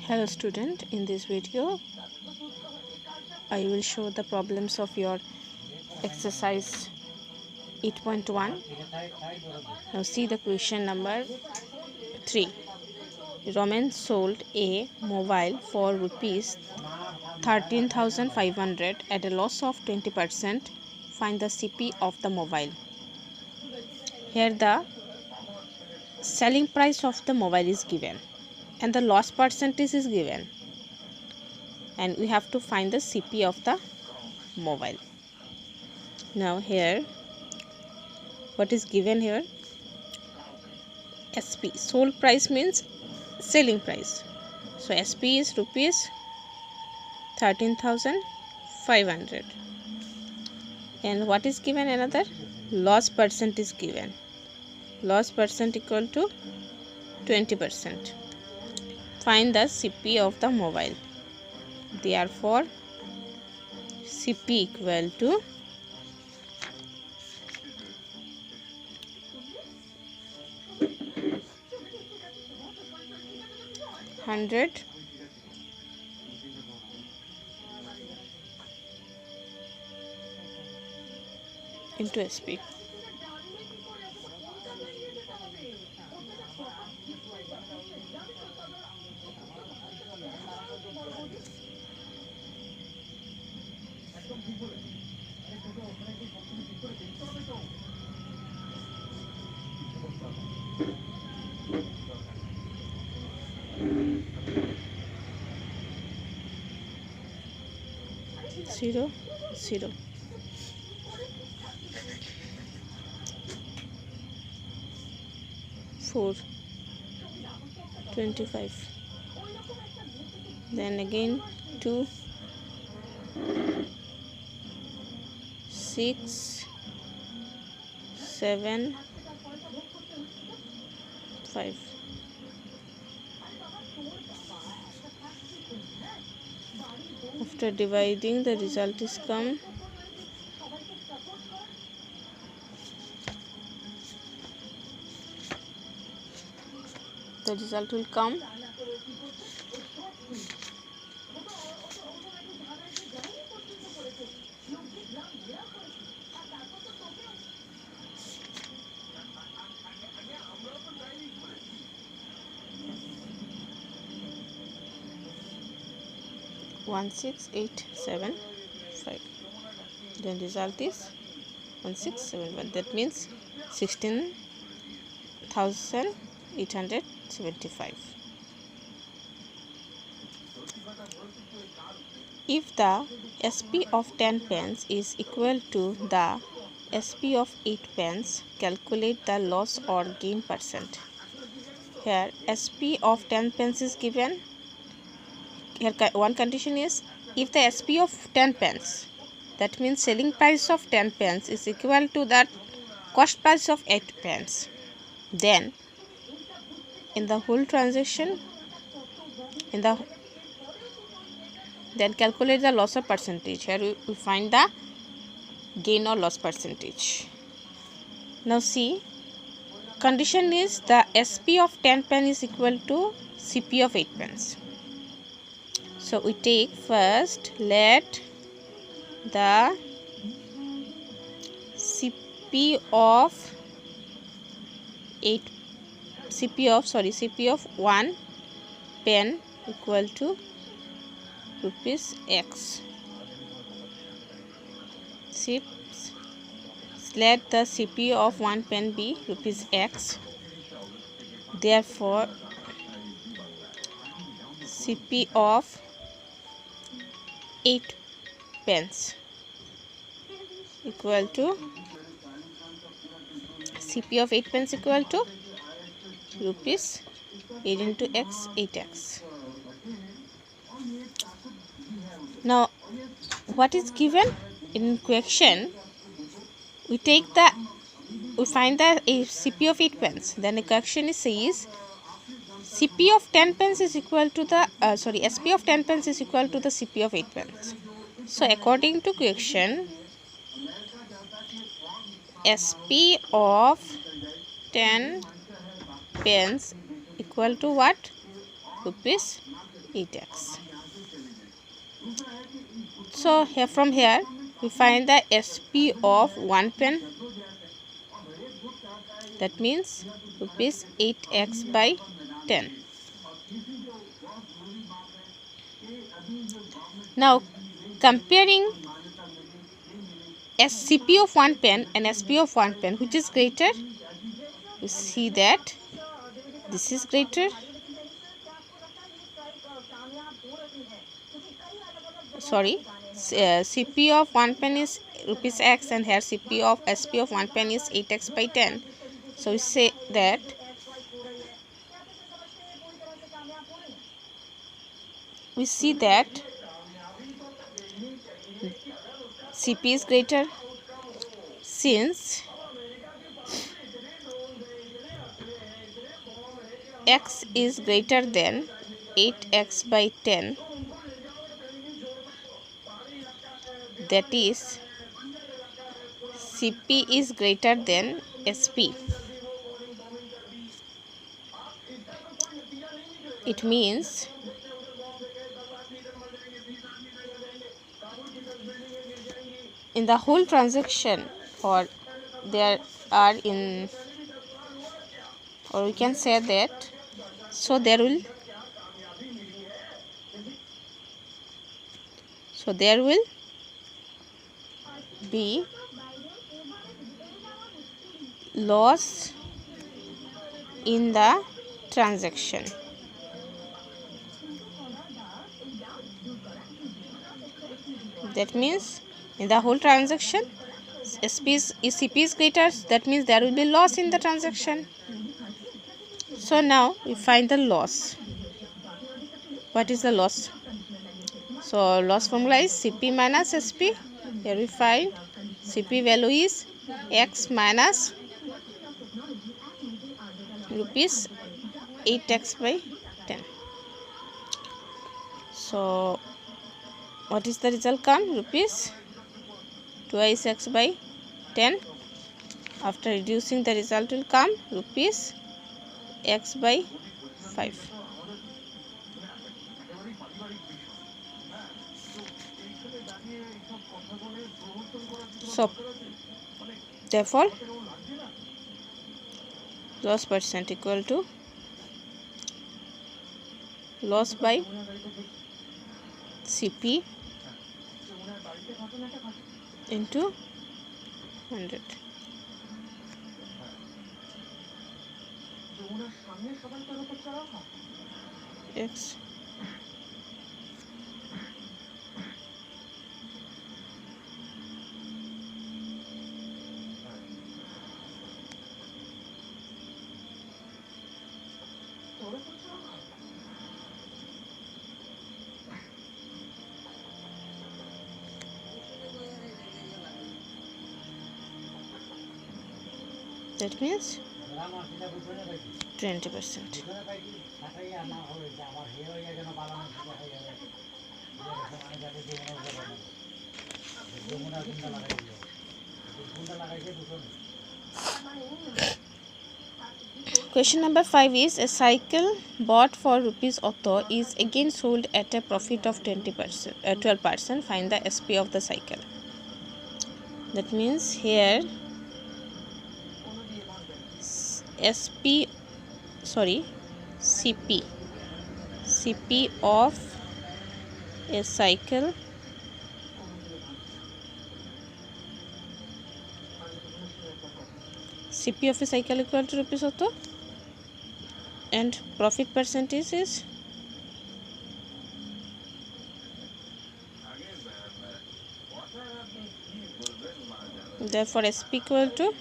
Hello student, in this video I will show the problems of your exercise 8.1. Now see the question number 3. Roman sold a mobile for rupees 13,500 at a loss of 20%. Find the CP of the mobile. Here the selling price of the mobile is given and the loss percentage is given, and we have to find the CP of the mobile. Now here what is given here? SP, sold price means selling price. So SP is rupees 13,500, and what is given? Another loss percent is given. Loss percent equal to 20%. Find the CP of the mobile. Therefore CP equal to 100 into SP. Zero, zero. 4, 25. Then again 2, 6, 7, 5. After dividing, the result is come the result will come 16875. Then result is 1671. That means 16,875. If the SP of 10 pence is equal to the SP of 8 pence, calculate the loss or gain percent. Here SP of 10 pence is given. Here one condition is, if the SP of 10 pence, that means selling price of 10 pence is equal to that cost price of 8 pence, then in the whole transaction, then calculate the loss or percentage. Here we find the gain or loss percentage. Now see, condition is the SP of 10 pence is equal to CP of 8 pence. So we take first, let the CP of 1 pen equal to rupees X. Let the CP of 1 pen be rupees X. Therefore CP of 8 pence equal to CP of 8 pence equal to rupees 8 into X, 8X. Now what is given in question? We find the CP of 8 pence. Then the question says CP of 10 pence is equal to the SP of 10 pence is equal to the CP of 8 pence. So according to question, SP of 10 pence equal to what? Rupees 8x. So from here we find the SP of 1 pen, that means rupees 8x by 10. Now comparing CP of 1 pen and SP of 1 pen, which is greater? We see that this is greater. Sorry, CP of 1 pen is rupees x, and here CP of SP of 1 pen is 8x by 10. So we say that CP is greater, since x is greater than 8x by 10, that is CP is greater than SP. It means in the whole transaction, or there are in, or we can say that, so there will be loss in the transaction. That means in the whole transaction, CP is greater, that means there will be loss in the transaction. So now we find the loss. What is the loss? So loss formula is CP minus SP. Here we find CP value is x minus rupees 8x by 10. So what is the result come? Rupees twice x by 10. After reducing, the result will come rupees x by 5. So therefore loss percent equal to loss by CP into 100. X that means 20%. Question number 5 is, a cycle bought for rupees auto is again sold at a profit of 12%. Find the SP of the cycle. That means here CP of a cycle equal to rupees auto, and profit percentage is therefore SP equal to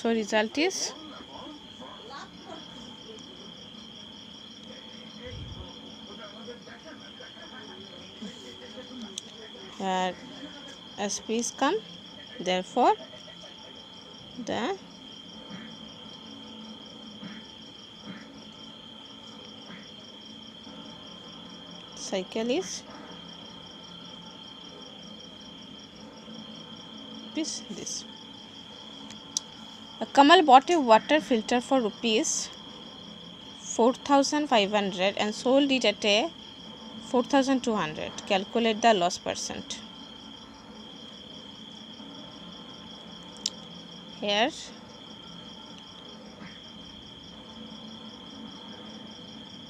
So result is here SP is come, therefore the cycle is this. Kamal bought a water filter for rupees 4,500 and sold it at a 4,200. Calculate the loss percent. Here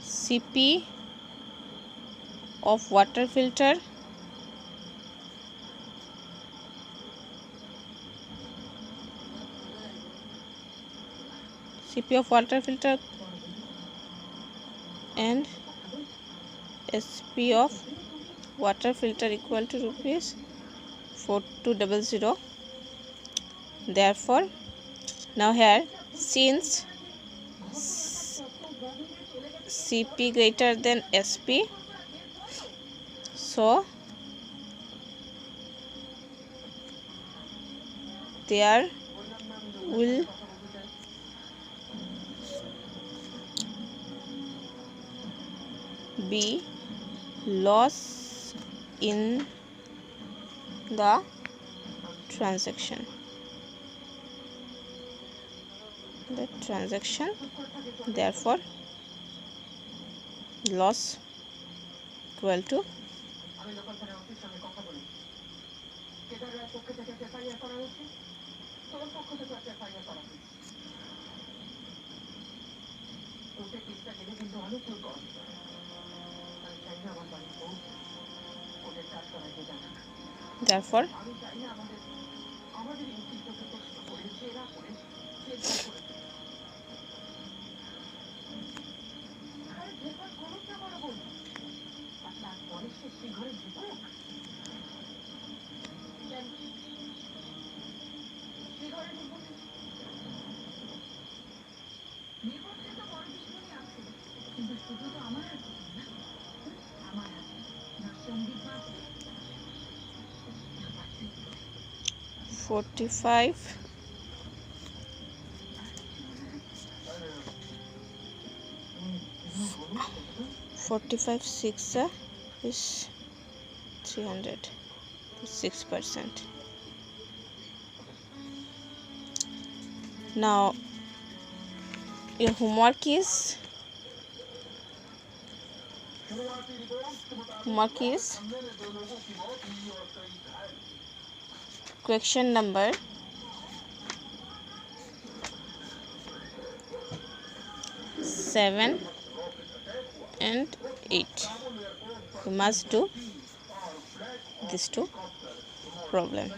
CP of water filter and SP of water filter equal to rupees 4,200. Therefore, now here since CP greater than SP, so there will be loss in the transaction. Therefore loss equal to therefore $45 6 is 300, 6%. Now your homework is question number 7 and 8. You must do these two problems.